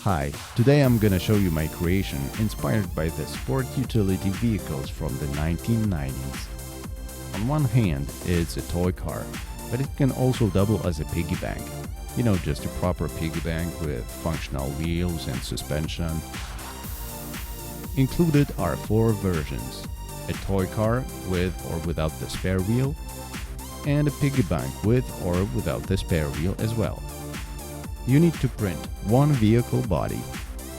Hi, today I'm gonna show you my creation inspired by the sport utility vehicles from the 1990s. On one hand, it's a toy car, but it can also double as a piggy bank. You know, just a proper piggy bank with functional wheels and suspension. Included are 4 versions: a toy car with or without the spare wheel, and a piggy bank with or without the spare wheel as well. You need to print one vehicle body,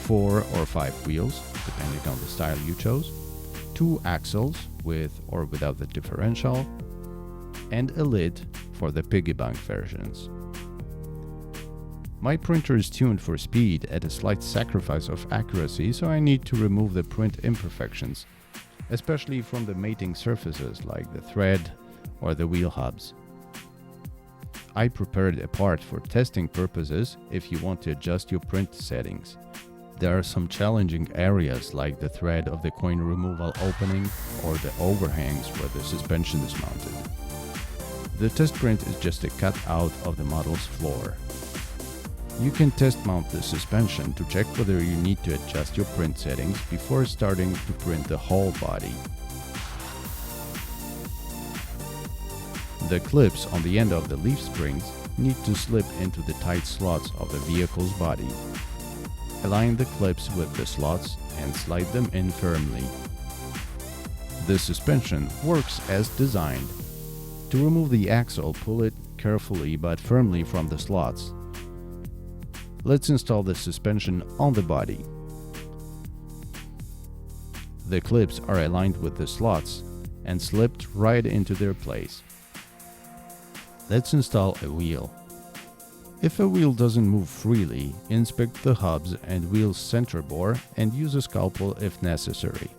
4 or 5 wheels, depending on the style you chose, 2 axles with or without the differential, and a lid for the piggy bank versions. My printer is tuned for speed at a slight sacrifice of accuracy, so I need to remove the print imperfections, especially from the mating surfaces like the thread or the wheel hubs. I prepared a part for testing purposes if you want to adjust your print settings. There are some challenging areas like the thread of the coin removal opening or the overhangs where the suspension is mounted. The test print is just a cut out of the model's floor. You can test mount the suspension to check whether you need to adjust your print settings before starting to print the whole body. The clips on the end of the leaf springs need to slip into the tight slots of the vehicle's body. Align the clips with the slots and slide them in firmly. The suspension works as designed. To remove the axle, pull it carefully but firmly from the slots. Let's install the suspension on the body. The clips are aligned with the slots and slipped right into their place. Let's install a wheel. If a wheel doesn't move freely, inspect the hubs and wheel's center bore and use a scalpel if necessary.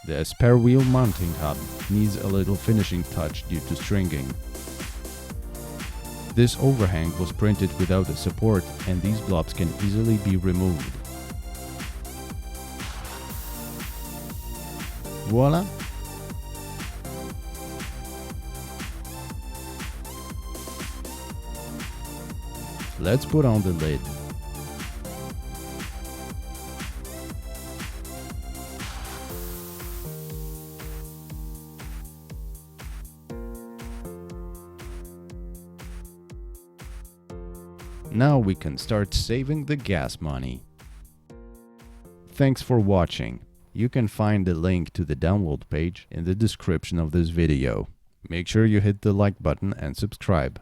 The spare wheel mounting hub needs a little finishing touch due to stringing. This overhang was printed without a support, and these blobs can easily be removed. Voila! Let's put on the lid. Now we can start saving the gas money. Thanks for watching. You can find the link to the download page in the description of this video. Make sure you hit the like button and subscribe.